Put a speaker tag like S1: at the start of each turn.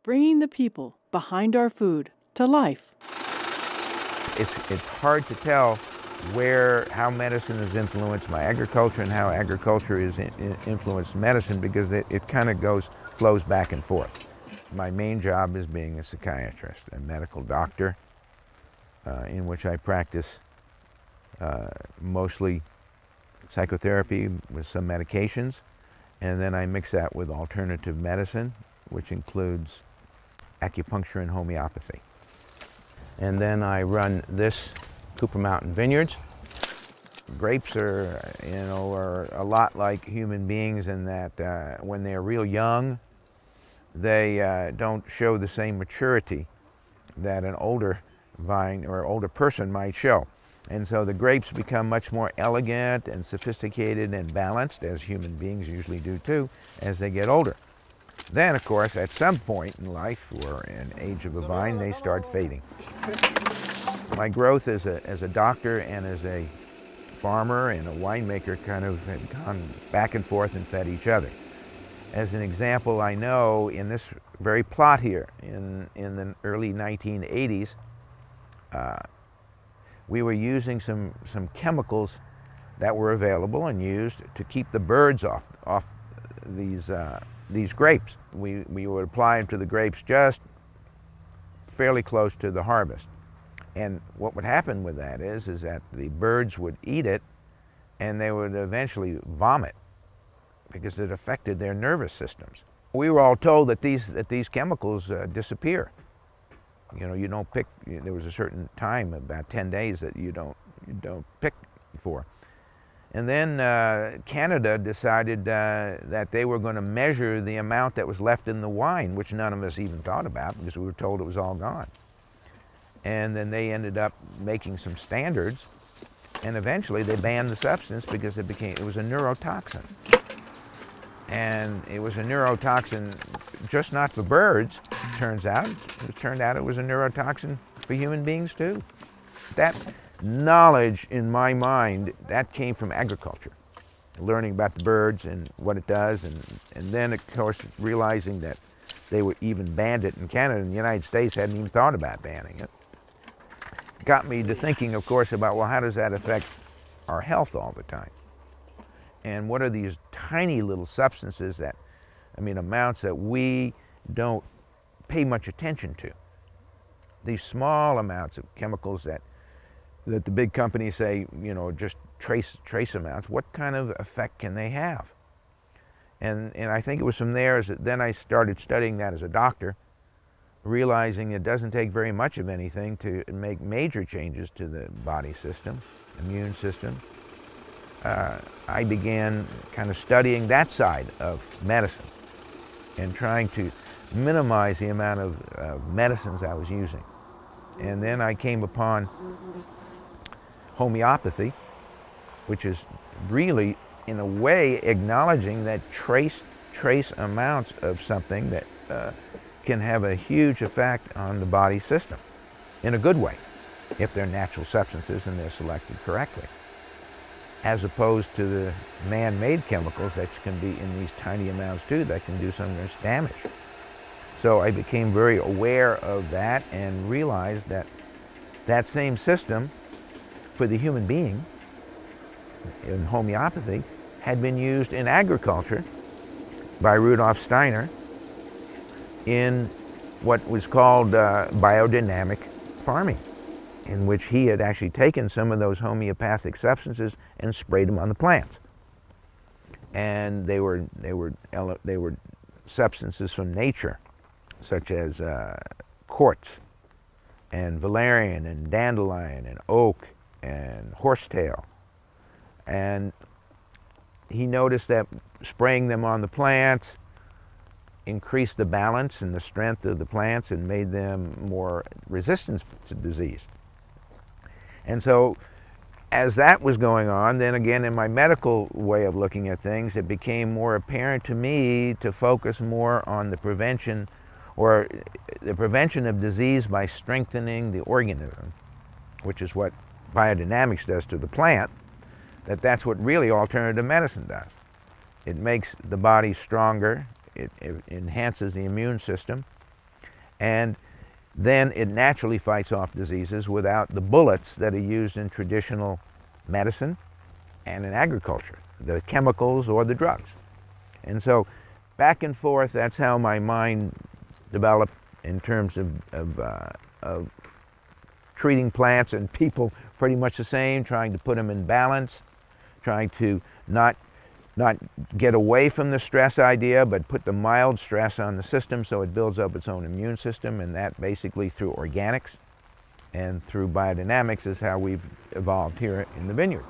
S1: bringing the people behind our food to life.
S2: It's hard to tell how medicine has influenced my agriculture and how agriculture has influenced medicine, because it kind of flows back and forth. My main job is being a psychiatrist, a medical doctor, in which I practice mostly psychotherapy with some medications, and then I mix that with alternative medicine, which includes acupuncture and homeopathy. And then I run this Cooper Mountain Vineyards. Grapes are a lot like human beings in that when they're real young, they don't show the same maturity that an older vine or older person might show. And so the grapes become much more elegant and sophisticated and balanced, as human beings usually do too, as they get older. Then, of course, at some point in life or in age of a vine, they start fading. My growth as a doctor and as a farmer and a winemaker kind of had gone back and forth and fed each other. As an example, I know in this very plot here in the early 1980s, we were using some chemicals that were available and used to keep the birds off these grapes. We would apply them to the grapes just fairly close to the harvest. And what would happen with that is that the birds would eat it and they would eventually vomit because it affected their nervous systems. We were all told that these chemicals disappear. You don't pick. There was a certain time, about 10 days, that you don't pick for. And then Canada decided that they were going to measure the amount that was left in the wine, which none of us even thought about because we were told it was all gone. And then they ended up making some standards, and eventually they banned the substance because it was a neurotoxin. And it was a neurotoxin just not for birds, it turned out it was a neurotoxin for human beings too. That knowledge in my mind, that came from agriculture, learning about the birds and what it does, and then of course realizing that they would even banned it in Canada, and the United States hadn't even thought about banning it. Got me to thinking, of course, about, well, how does that affect our health all the time? And what are these tiny little substances amounts that we don't pay much attention to? These small amounts of chemicals that the big companies say, just trace amounts, what kind of effect can they have? And I think it was from there, then I started studying that as a doctor, realizing it doesn't take very much of anything to make major changes to the body system, immune system. I began kind of studying that side of medicine and trying to minimize the amount of medicines I was using. And then I came upon homeopathy, which is really, in a way, acknowledging that trace amounts of something that can have a huge effect on the body system in a good way, if they're natural substances and they're selected correctly, as opposed to the man-made chemicals that can be in these tiny amounts too that can do some damage. So I became very aware of that and realized that that same system for the human being in homeopathy had been used in agriculture by Rudolf Steiner in what was called biodynamic farming, in which he had actually taken some of those homeopathic substances and sprayed them on the plants. And they were substances from nature, such as quartz and valerian and dandelion and oak and horsetail. And he noticed that spraying them on the plants increased the balance and the strength of the plants and made them more resistant to disease. And so as that was going on, then again in my medical way of looking at things, it became more apparent to me to focus more on the prevention of disease by strengthening the organism, which is what biodynamics does to the plant, that's what really alternative medicine does. It makes the body stronger, it enhances the immune system, and then it naturally fights off diseases without the bullets that are used in traditional medicine and in agriculture, the chemicals or the drugs. And so back and forth, that's how my mind developed in terms of treating plants and people pretty much the same, trying to put them in balance, trying to not get away from the stress idea, but put the mild stress on the system so it builds up its own immune system, and that basically through organics and through biodynamics is how we've evolved here in the vineyard.